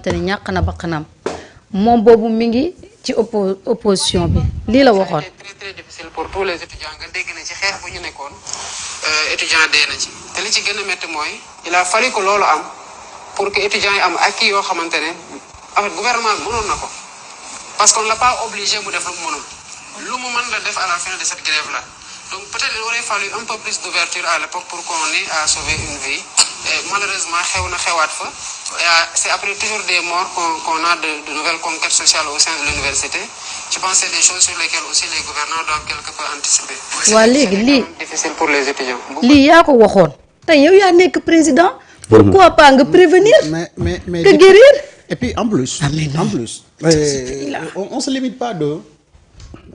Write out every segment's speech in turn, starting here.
te ne ñàkk na bakkanam moom boobu mi ngi ci opposition bi lii la waxoon. très très difficile pour tous les étudiants nga dégg na ci xeex bu ñu nekkoon étudiant dee na ci te li ci gën a métti mooy il a fallu que loolu am pour que étudiants yi am acquis yoo xamante ne en fait gouvernement bi mënoon na ko parce qu'on l'a pas obligé mu def lu mu mënul lu mu mën la def à la fin de cette grève là donc peut-être il aurait fallu un peu plus d'ouverture à l'époque pour qu'on ait à sauver une vie et malheureusement xew na xewaat fa c'est après toujours des morts qu'on a de nouvelles conquêtes sociales au sein de l'université. Je pense que c'est des choses sur lesquelles aussi les gouvernants doivent quelque peu anticiper. waa léegi lii difficile pour les étudiants. lii yaa ko waxoon tey yow yaa nekk président. pourquoi pas nga prévenir. mais que guérir. et puis en plus. On se limite pas de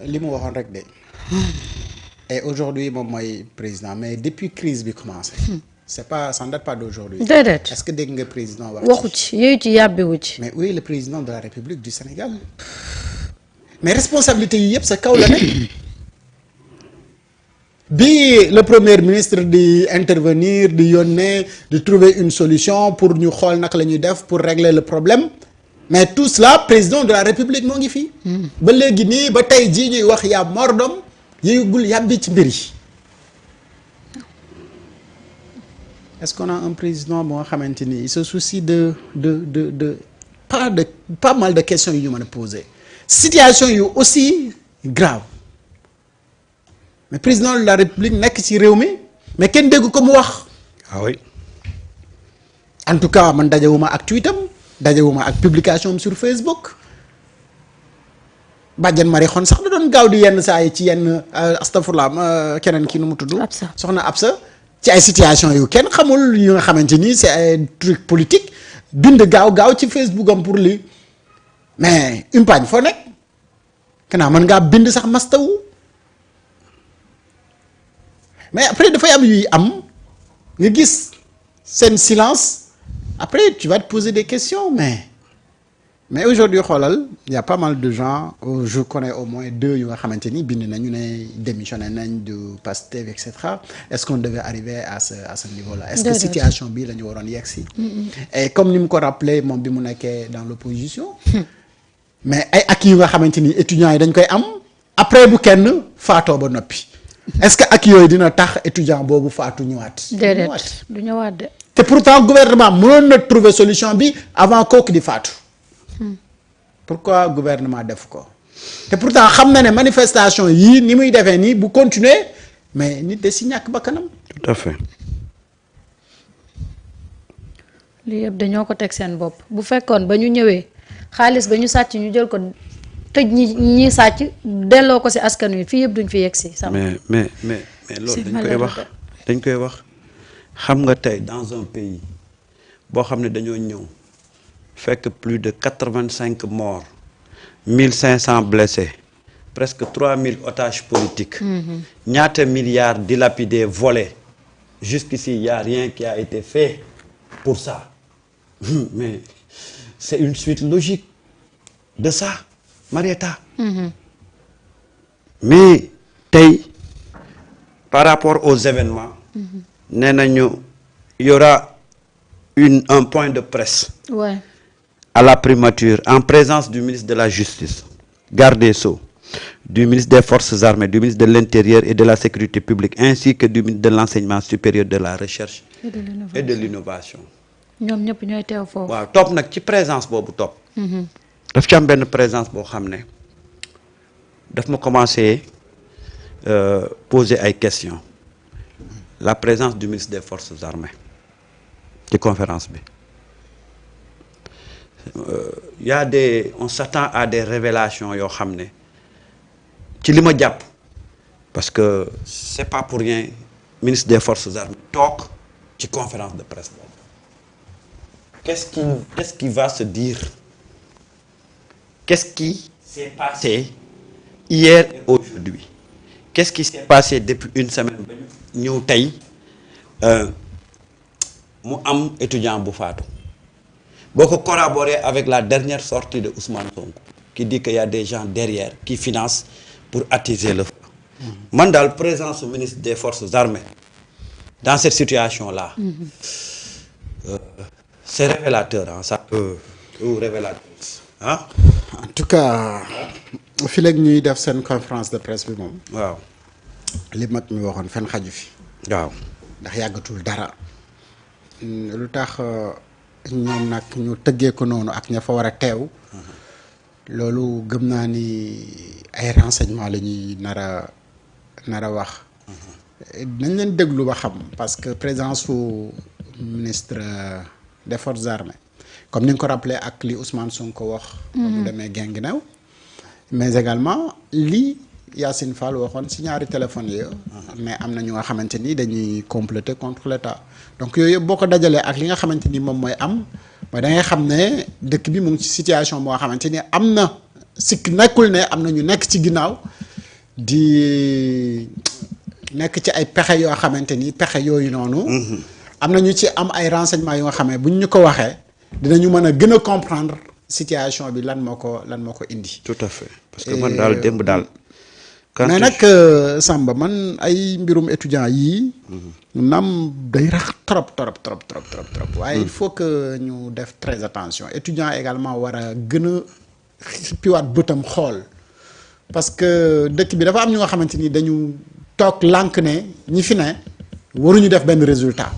li mu waxoon rek de. et aujourd'hui moom mooy président mais depuis crise bi commencé. c'est pas ça ne date pas d'aujourd'hui. déedéet est-ce que dégg nga président waxu ci yooyu ci yàbbiwu ci. mais oui le président de la République du Sénégal. mais responsabilité yi yëpp sa kaw la nekk. bi le premier ministre di intervenir di yónnee di trouver une solution pour ñu xool naka la ñuy def pour régler le problème mais tout cela président de la République moo ngi fii. ba léegi nii ba tey jii ñuy wax yaa mordom yéegul yàbbi ci mbir yi. est-ce qu'on a un président boo nga xamante ni il se soucie de pas mal de questions yu ñu mën a poser situation yu aussi grave mais président de la République nekk ci réew mi mais kenn dégg ko mu wax. ah oui. en tout cas man dajewuma ak tweetam dajewuma ak publication am sur Facebook bàjjen Marie xon sax da doon gaaw di yenn saa yi ci yenn astafurlah keneen kii nu mu tudd. soxna Absa. ci ay situation yu kenn xamul yu nga xamante ni c'est ay truc politique bind gaaw ci Facebook am pour lii mais umpaañ foo nekk kanaa mën ngaa bind sax mastawu mais après dafay am yuy am nga gis seen silence après tu vas te poser des questions mais aujourd'hui xoolal y a pas mal de gens je connais au moins 2 yu nga xamante ni bind nañu ne démissionné nañ du Pastef et cetera est-ce qu'on devait arriver à ce niveau-là est-ce que situation bi la ñu waroon yegg si et comme ni mu ko rappelé moom bi mu nekkee dans l'opposition mais ay acquis yu nga xamante ni étudiants yi dañ koy am après bu kenn faatoo ba noppi est-ce que acquis yooyu dina tax étudiant boobu faatu ñëwaat déedéet du ñëwaat de te pourtant gouvernement mënoon na trouver solution bi avant kooku di faatu pourquoi gouvernement def ko te pourtant xam na ne manifestation yii ni muy defee nii bu continuer mais nit de si ñàkk bakkanam. tout à fait. lii yëpp dañoo ko teg seen bopp bu fekkoon ba ñu ñëwee xaalis ba ñu sàcc ñu jël ko tëj ñi sàcc delloo ko si askan wi fii yëpp duñ fi yegg si. mais loolu dañ koy wax xam nga tey dans un pays boo xam ne dañoo ñëw. fekk plus de 85 morts 1500 blessés presque 3000 otages politiques. ñaata milliards dilapidés volés jusqu'ici y a rien qui a été fait pour ça mais c'est une suite logique de ça Marieta. mais tey par rapport aux événements. nee nañu y aura un point de presse. Ouais. à la primature en présence du ministre de la Justice, garde des Sceaux, du ministre des Forces armées, du ministre de l'Intérieur et de la Sécurité publique, ainsi que du ministre de l'Enseignement supérieur, de la Recherche et de l'Innovation. ñoom ñëpp ñooy teew foofu. waaw topp nag ci présence boobu topp. daf ci am benn présence boo xam ne daf ma commencé poser ay questions la présence du ministre des Forces armées ci conférence bi. y a on s'attend à des révélations yoo xam ne ci li ma jàpp parce que c'est pas pour rien ministre des Forces armées toog ci conférence de presse boobu qu'est-ce qui va se dire qu'est-ce qui s'est passé hier et aujourd'hui qu'est-ce qui s'est passé depuis une semaine ba ñu ñëw tey mu am étudiant bu faatu boo ko corroborer avec la dernière sortie de Ousmane Sonko qui dit qu'il y a des gens derrière qui financent pour attiser le feu. man daal présence du ministre des Forces armées dans cette situation là c'est révélateur ça ou révélatrice ah. en tout cas fi léegi ñuy def seen conférence de presse bi moom. waaw. li mag mi waxoon fenn xaju fi. waaw. ndax yàggatul dara. lu tax ñoom nag ñu tëggee ko noonu ak ña fa war a teew. loolu gëm naa ni ay renseignements la ñuy nar a wax. nañ leen déglu ba xam parce que présence su ministre des forces armées comme ni nga ko rappelé ak li Ousmane Sonko wax. ba mu demee Guinguinéo mais également li Yacine Fall waxoon si ñaari téléphones yi. mais am na ñu nga xamante ni dañuy comploter contre l'État donc yooyu yëpp boo ko dajalee ak li nga xamante ni moom mooy am mooy da ngay xam ne dëkk bi mu ngi ci situation boo xamante ni am na sikk nekkul ne am na ñu nekk ci ginnaaw di nekk ci ay pexe yoo xamante ni pexe yooyu noonu. am na ñu ci am ay renseignements yu nga xam ne buñ ñu ko waxee dinañu mën a gën a comprendre situation bi lan moo ko indi. tout à fait parce que man daal démb daal. mais nag Samba man ay mbirum étudiant yii. naam day rax trop. waaye il faut que ñu def très attention étudiant également war a gën a xippiwaat bëtam xool parce que dëkk bi dafa am ñu nga xamante ni dañu toog lànk ne ñi fi ne waruñu def benn résultat.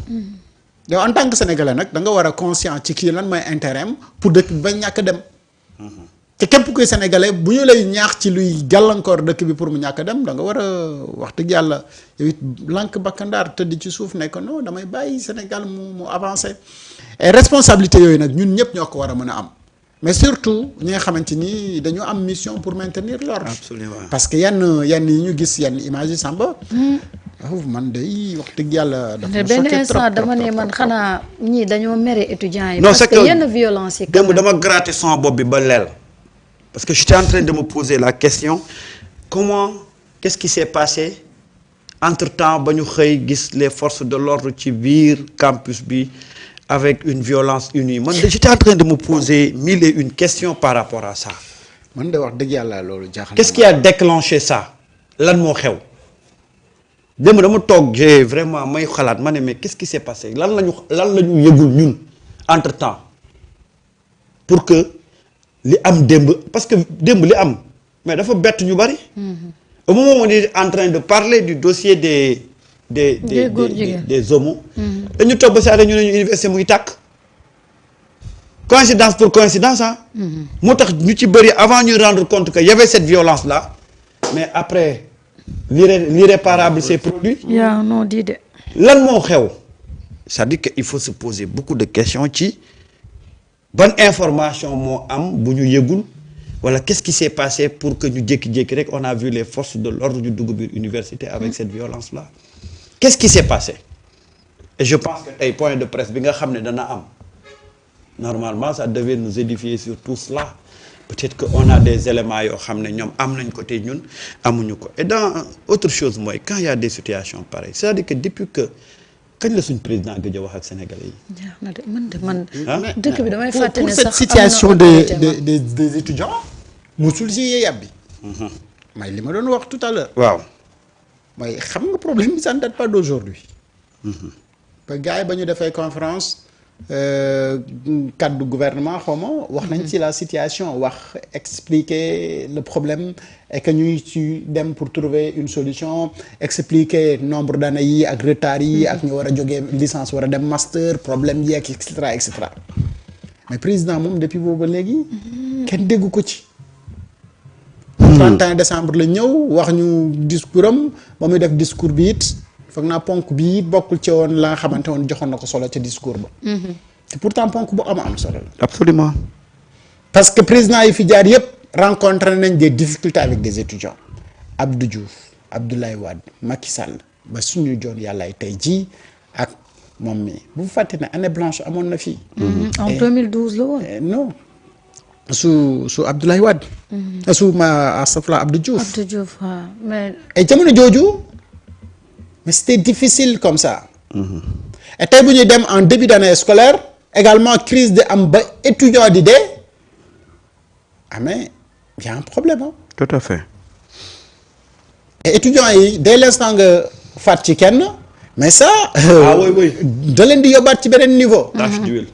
yow en tant que sénégalais nag da nga war a conscient ci kii lan mooy intérêt am pour dëkk bi bañ ñàkk dem. te képp kuy sénégalais bu ñu lay ñaax ci luy gàllankoor dëkk bi pour mu ñàkk dem da nga war a wax dëgg yàlla yow it lànk bakkandaar tëdd ci suuf ne ko non damay bàyyi Sénégal mu avancé. et responsabilité yooyu nag ñun ñëpp ñoo ko war a mën a am mais surtout ñi nga xamante ni dañu am mission pour maintenir l'ordre. Absolument. parce que yenn yi ñu gis yenn image yi Samba. man day wax dëgg yàlla. dafa benn instant dama ne man xanaa ñii dañoo mere étudiants yi. non parce que yenn violence yi. démb dama gratter son bopp bi ba leel. parce que j'étais en train de me poser la question qu'est-ce qui s'est passé entre-temps ba ñu xëy gis les forces de l'ordre ci biir campus bi avec une violence inouïe man j'étais en train de me poser mille et une questions par rapport à ça. man de wax dëgg yàlla loolu jaaxal. qu'est-ce qui a déclenché ça lan moo xew démb dama toog j'ai vraiment may xalaat ma ne mais qu'est-ce qui s'est passé lan la ñu yëgul ñun entre-temps pour que li am démb parce que démb li am mais dafa bett ñu bari. au moment où on est en train de parler du dossier des homos. dañu toog ba saa ñu ne ñu université mu ngi tàkk. coïncidence pour coïncidence ah. moo tax ñu ci bëri avant ñu rendre compte que y avait cette violence là mais après l'irréparable s'est produit. yaa non di de. lan moo xew c'est-à-dire que il faut se poser beaucoup de questions ci. ban information moo am bu ñu yëgul wala qu'est-ce qui s'est passé pour que ñu jékki-jékki rek on a vu les forces de l'ordre du dugg biir université avec cette violence là qu'est-ce qui s'est passé et je pense que tey point de presse bi nga xam ne dana am normalement ça devait nous édifier sur tout cela peut-être que on a des éléments yoo xam ne ñoom am nañ ko te ñun amuñu ko et dans autre chose mooy quand il y a des situations pareilles c'est-à-dire que depuis que kañ la suñ président gëj a wax ak sénégalais yi. jaax na de man dëkk bi damay fàtte ne sax pour cette situation des étudiants musul si yee yàbbi. may li ma doon wax tout à l'heure. waaw. mooy xam nga problème bi ça ne date pas d'aujourd'hui. ba gars yi ba ñu defee conférence cadre gouvernement xaw ma wax nañ ci la situation wax expliquer le problème et que ñuy ci dem pour trouver une solution expliquer nombre d'années yi ak retard yi ak ñu war a jógee licence war a dem master problème yi ak et cetera mais président moom depuis boobu léegi kenn déggu ko ci 31 décembre la ñëw wax ñu discours am ba muy def discours bi it foog naa ponk bii bokkul ci woon la nga xamante woon joxoon na ko solo ca discours ba. te pourtant ponk bu am solo la. absolument. parce que président yi fi jaar yëpp rencontré nañ des difficultés avec des étudiants Abdou Diouf Abdoulaye Wade Macky Sall ba suñu joon yàllaay tey jii ak moom mi bu fàtte ne année blanche amoon na fii. en 2012 la woon. non su Abdoulaye Wade. astafurlah Abdou Diouf. Abdou Diouf waaw mais. et jamono jooju. mais c'était difficile comme ça. et tey bu ñuy dem en début d'année scolaire également crise de am ba étudiant di dee mais y a un problème ah. tout à fait. et étudiants yi dès l'instant nga faat ci kenn mais ça. oui. da leen di yóbbaat ci beneen niveau. tache d'huile.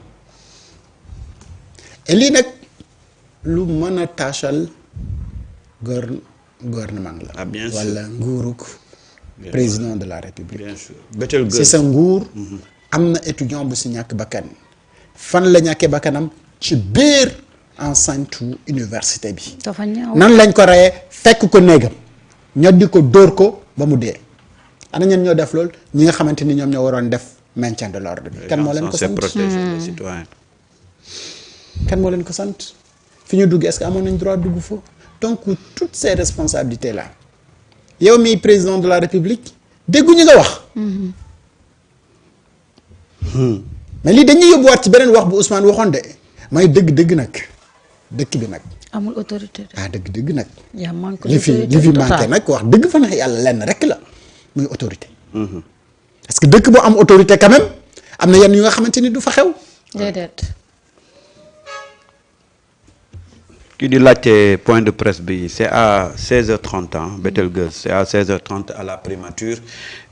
et lii nag lu mën a taachal gouvernement la. Ah, bien sûr. wala nguuruk président de la république. bien sûr Batel si sa nguur. am na étudiant bu si ñàkk bakkan. fan la ñàkkee bakkanam ci biir enceinte université bi. dafa ñaaw. nan lañ ko reyee fekk ko néegam ñoddi ko dóor ko ba mu dee. ana ñen ñoo def loolu ñi nga xamante ni ñoom ñoo waroon def maintien de l'ordre bi. kan moo leen ko sant protéger les citoyens. kan moo leen ko sant fi ñu dugg est-ce que amoon nañ droit dugg fa donc toutes ces responsabilités là yow mi président de la république dégguñu nga wax. mais lii dañuy yóbbuwaat ci beneen wax bu Ousmane waxoon de may dëgg-dëgg nag dëkk bi nag. amul autorité. dëgg-dëgg nag. yaa manque li fi manqué nag wax dëgg fa nag yàlla lenn rek la muy autorité. parce que dëkk boo am autorité quand même am na yenn yu nga xamante ni du fa xew. déedéet. Qui dit laajte point de presse bi c'est à 16h30 hein, Betelgeuse, c'est à 16h30 à la primature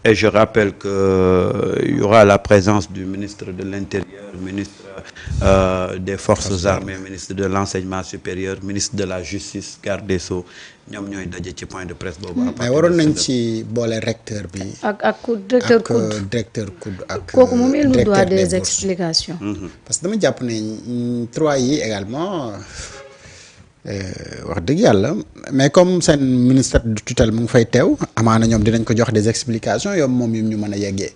et je rappelle que il y aura la présence du ministre de l'Intérieur, ministre des Forces armées, ministre de l'Enseignement supérieur, ministre de la Justice, garde des Sceaux ñoom ñooy daje ci point de presse boobu. mais waroon nañ ci boole recteur bi. ak directeur COUD ak directeur COUD ak. kooku moom il nous doit des explications. parce que dama jàpp ne 3 yi également. wax dëgg yàlla mais comme seen ministère de tutelle mu ngi fay teew amaana ñoom dinañ ko jox des explications yow moom yu ñu mën a yeggee.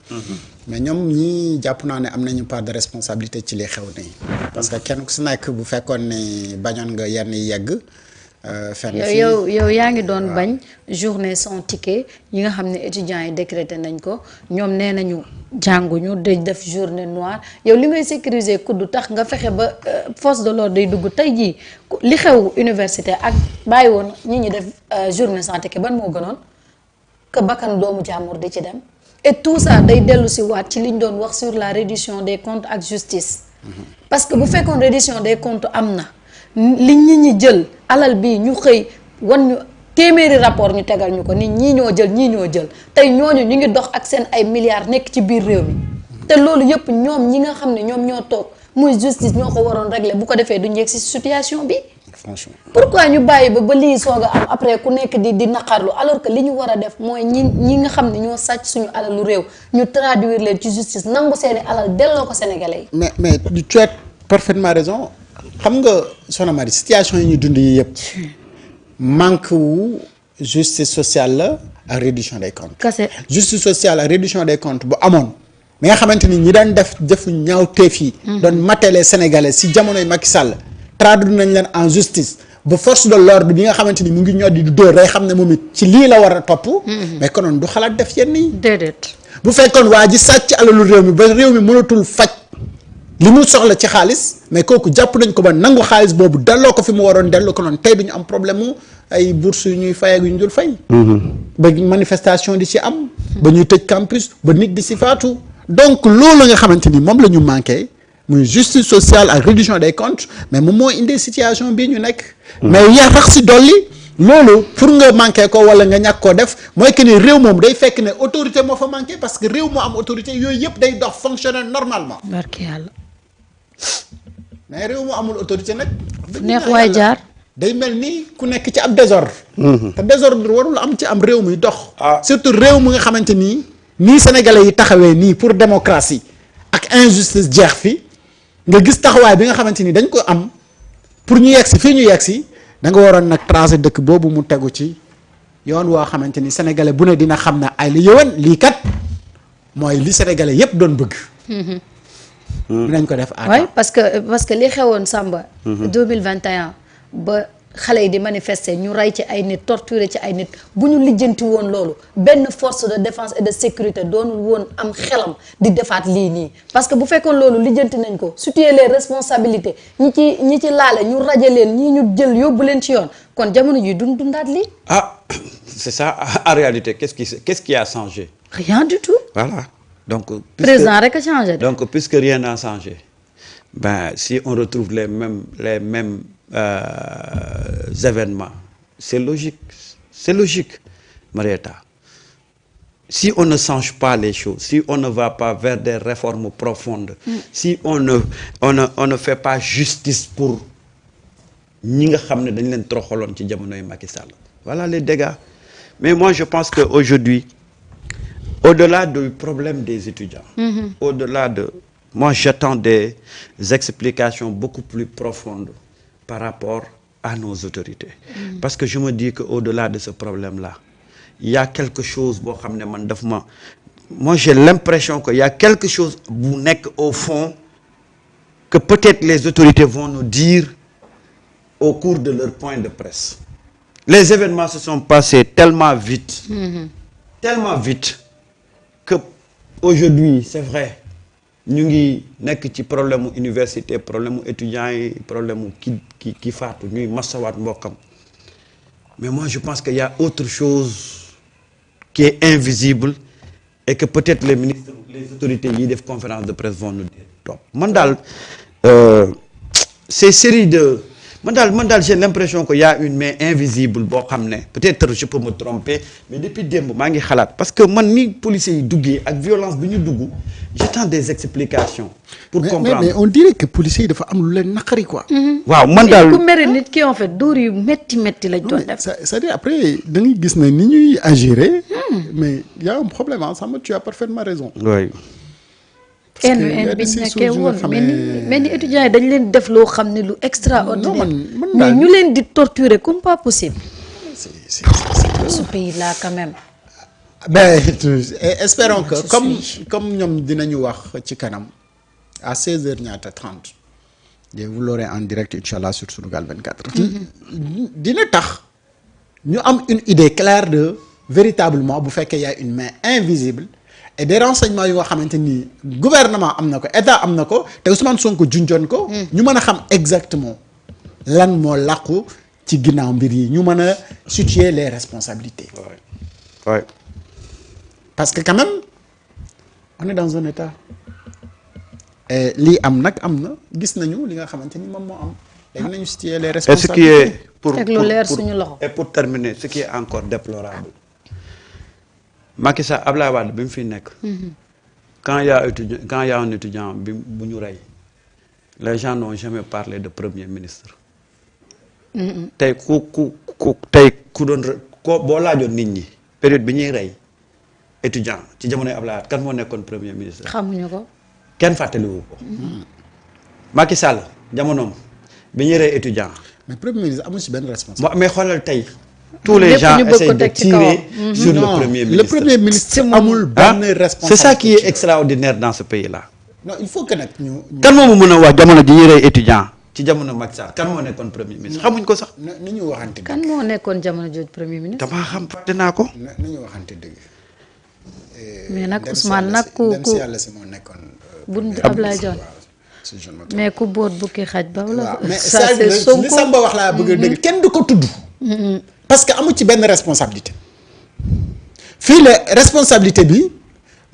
mais ñoom ñii jàpp naa ne am nañu part de responsabilité ci li xew nii. parce que kenn ku si nekk bu fekkoon ne bañoon nga yenn yi yegg. fenn fii yow yaa ngi doon bañ journée sans ticket yi nga xam ne étudiants yi décrété nañ ko ñoom nee nañu jànguñu day def journée noire yow li ngay sécuriser kuddu tax nga fexe ba force de l'ordre day dugg tey jii li xew université ak bàyyi woon ñi def journée sans ticket ban moo gënoon que bakkan doomu jàmbur di ci dem et tout ça day dellu si waat ci liñ doon wax sur la reddition des comptes ak justice parce que bu fekkoon reddition des comptes am na li ñi jël alal bi ñu xëy wan ñu téeméeri rapport ñu tegal ñu ko ni ñii ñoo jël tey ñooñu ñu ngi dox ak seen ay milliards nekk ci biir réew mi te loolu yëpp ñoom ñi nga xam ne ñoom ñoo toog muy justice ñoo ko waroon régler bu ko defee duñ yegg si situation bi. franchement pourquoi ñu bàyyi ba lii soog a am après ku nekk di naqarlu alors que li ñu war a def mooy ñi nga xam ne ñoo sàcc suñu alalu réew ñu traduire leen ci justice nangu seeni alal delloo ko Sénégalais yi. mais tu as parfaitement raison. xam nga Soxna Marie situation yi ñu dund yi yëpp manque wu justice sociale la ak réduction des comptes. kase justice sociale ak réduction des comptes bu amoon mi nga xamante ni ñi daan defu ñaawteef yi. doon matele Sénégalais si jamonoy Macky Sall. traduire nañ leen en justice ba force de l'ordre bi nga xamante ni mu ngi ñoddi du dóor day xam ne moom it ci lii la war a topp. mais konoon du xalaat def yenn yi. déedéet. bu fekkoon waa ji sàcc alalu réew mi ba réew mi mënatul faj. li mu soxla ci xaalis mais kooku jàpp nañ ko ba nangu xaalis boobu delloo ko fi mu waroon delloo ko noonu tey duñu am problème mu ay bourses yu ñuy fay ak yu ñu dul fay. ba manifestation di ci am. ba ñuy tëj campus ba nit di si faatu. donc loolu nga xamante ni moom la ñu manqué muy justice sociale ak réduction des comptes mais moom moo indi situation bii ñu nekk. mais yaa rax si dolli. loolu pour nga manqué ko wala nga ñàkk koo def mooy que ni réew moom day fekk ne autorité moo fa manqué parce que réew moo am autorité yooyu yëpp day dox fonctionner normalement. barke yàlla. mais réew mu amul autorité nag. neex waay jaar. day mel ni ku nekk ci ab désordre. te désordre warul am ci am réew muy dox. surtout réew mu nga xamante ni nii sénégalais yi taxawee nii pour démocratie ak injustice jeex fi nga gis taxawaay bi nga xamante ni dañ ko am pour ñu yegg si fii ñu yegg si da nga waroon nag tracer dëkk boobu mu tegu ci yoon woo xamante ni sénégalais bu ne dina xam ne ay li yëwan lii kat mooy li sénégalais yépp doon bëgg. dinañ ko def oui parce que li xewoon Samba. 2021 ba xale yi di manifester ñu rey ci ay nit torturer ci ay nit bu ñu lijjanti woon loolu benn force de défense et de sécurité doonul woon am xelam di defaat lii nii parce que bu fekkoon loolu lijjanti nañ ko situer les responsabilités ñi ci laale ñu raje leen ñii ñu jël yóbbu leen ci yoon kon jamono ji dundaat lii. Ah, c'est ça en réalité qu'est-ce qui a changé? Rien du tout. Voilà. Donc président rek a changé. Donc puisque rien n'a changé, ben si on retrouve les mêmes événements, c'est logique, Marietta. si on ne change pas les choses, si on ne va pas vers des réformes profondes, si on ne fait pas justice pour ñi nga xam ne dañ leen troxaloon ci jamonoy Macky Sall, voilà les dégâts. Mais moi je pense que aujourd'hui, au-delà du problème des étudiants, au-delà de, moi j'attends des explications beaucoup plus profondes par rapport à nos autorités. Parce que je me dis qu'au-delà de ce problème-là, il y a quelque chose boo xam ne man daf ma, moi j'ai l'impression qu'il y a quelque chose bu nekk au fond que peut-être les autorités vont nous dire au cours de leur point de presse. Les événements se sont passés tellement vite, que aujourd'hui c'est vrai ñu ngi nekk ci problème université, problème étudiants yi, problème ki faatu ñuy masawaat mbokkam. Mais moi je pense qu'il y a autre chose qui est invisible et que peut-être les ministres, les autorités yi def conférence de presse vont nous dire top. Man daal ces séries de man daal j'ai l'impression qu'il y a une main invisible boo xam ne peut-être je peux me tromper, mais depuis démb maa ngi xalaat parce que man ni policiers yi duggee ak violence bi ñu dugg, j'attends des explications pour comprendre. Mais on dirait que policiers yi dafa am lu leen naqari quoi. waaw man daal ku mere nit ki en fait dóor yu métti lañ doon def. c'est-à-dire après da ngay gis ne ni ñuy agir mais il y a un problème hein, Samba, tu as parfaitement raison. oui. kenn bi ñu nekkee woon mais ni étudiants yi dañ leen def loo xam ne lu extraordinaire. mais ñu leen di torturer comme pas possible. c'est ce pays là quand même. Ben espérons que comme ñoom dinañu wax ci kanam à 16h ñaata 30 et vous l'aurez en direct inchallah sur Sunugal 24. dina tax ñu am une idée claire de véritablement bu fekkee y a une main invisible et des renseignements yu nga xamante ni gouvernement am na ko état am na ko te Ousmane Sonko junjoon ko. ñu mën a xam exactement lan moo làqu ci ginnaaw mbir yi ñu mën a situer les responsabilités. oui. Parce que quand même on est dans un état lii am nag am na gis nañu li nga xamante ni moom moo am léegi nañu situer les responsabilités. Et ce qui est pour teg lu leer suñu loxo. et pour terminer ce qui est encore déplorable, Macky Sall, Abdoulaye Wade bi mu fi nekk. quand il y a un étudiant bu ñu rey, les gens n'ont jamais parlé de premier ministre. tey ku doon ko boo laajoon nit ñi période bi ñuy rey étudiant ci jamonoy Abdoulaye Wade kan moo nekkoon premier ministre. xamuñu ko. kenn fàttaliwu ko. Macky Sall jamonoom bi ñuy rey étudiant. mais premier ministre amul ci benn responsable. mais xoolal tey. tous les gens essaient de tirer sur le premier ministre. Le premier ministre amul benn responsable. C'est ça qui est extraordinaire dans ce pays-là. non il faut que nag ñu. kan moo mën a wax jamono ji ñuy rey étudiant ci jamono Macky Sall kan moo nekkoon premier ministre xamuñ ko sax. na ñu waxante dëgg. kan moo nekkoon jamono jooju premier ministre. damaa xam fàtte naa ko. na ñu waxante dëgg. mais nag Ousmane nag ku yàlla si moo nekkoon. bu Ablaye Dione mais ku boot bukki xaj ba wala. mais ça c'est li Sonko Samba wax laa bëgg a dëgg kenn du ko tudd. parce que amu ci benn responsabilité. fii la responsabilité bi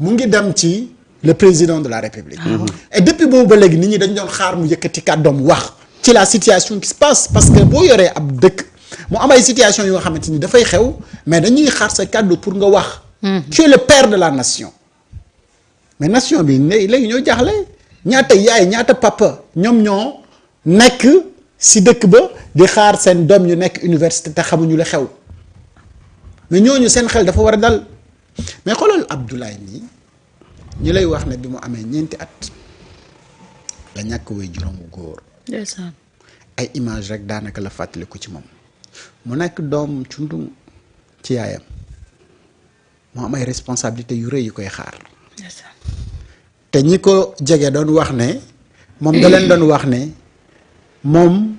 mu ngi dem ci le président de la République. et depuis boobu ba léegi nit ñi dañ doon xaar mu yëkkati kàddoom wax ci la situation qui se passe parce que boo yoree ab dëkk mu am ay situation yoo xamante ni dafay xew mais dañuy xaar sa kàddu pour nga wax. tu es le père de la nation. mais nation bi léegi ñoo jaaxle ñaata yaay ñaata papa ñoom ñoo nekk si dëkk ba di xaar seen doom yu nekk université te xamuñu la xew mais ñooñu seen xel dafa war a dal mais xoolal Abdoulaye nii ñu lay wax ne bi mu amee 4 at la ñàkk way juróomu góor. ndeysaan. ay image rek daanaka la fàttaliku ci moom mu nekk doom cundum ci yaayam mu am ay responsabilités yu rëy yu koy xaar. ndeysaan. te ñi ko jege doon wax ne moom da leen doon wax ne moom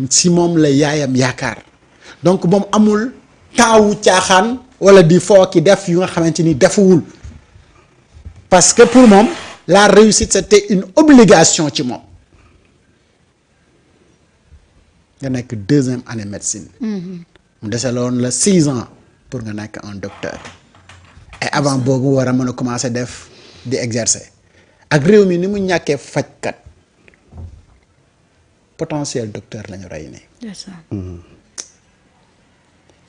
si moom la yaayam yaakaar donc moom amul taawu caaxaan wala di foo ki def yu nga xamante ni defuwul parce que pour moom la réussite c'était une obligation ci moom nga nekk 2e année médecine mu deseloon la 6 ans pour nga nekk un docteur et avant boobu war a mën a commencer def di exercer ak réew mi ni mu ñàkkee fajkat potentiel docteur lañu rey ne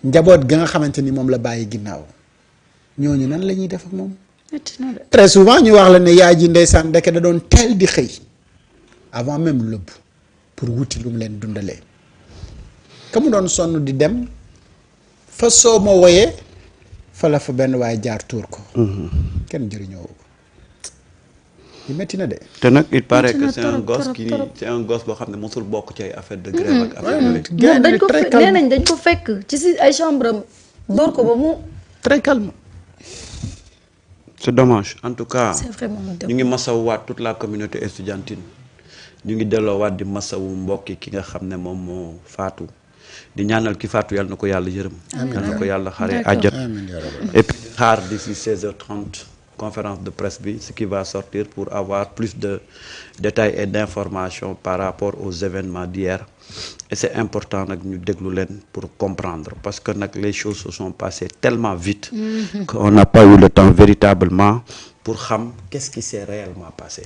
njaboot ga nga xamante ni moom la bàyyi ginnaaw ñooñu nan la ñuy def ak moom. très souvent ñu wax la ne yaay ji ndeysaan ndeke da doon teel di xëy avant même lëbb pour wuti lu mu leen dundalee ka mu doon sonn di dem fa soo ma woyee fa la fa benn waaye jaar tuur ko. kenn jëriñoo ko. li métti na de. te nag il paraît que c'est un gosse qui c'est un gosse boo xam ne mosul bokk ci ay affaire de grève ak affaire yooyu. dañ ko nee nañ dañ ko fekk ci si ay chambre am door ko ba mu. très calme. c'est dommage en tout cas. c'est vraiment ñu ngi masawuwaat toute la communauté estudiantine ñu ngi delloowaat di masawu mbokki ki nga xam ne moom moo faatu di ñaanal ki faatu yàlla na ko yàlla yërëm. yàlla na ko yàlla xare àjjat. et puis xaar d'ici 16h30 conférence de presse bi ce qui va sortir pour avoir plus de détails et d'informations par rapport aux événements d'hier et c'est important nag ñu déglu leen pour comprendre parce que nag les choses se sont passées tellement vite qu'on n'a pas eu le temps véritablement pour xam qu'est-ce qui s'est réellement passé.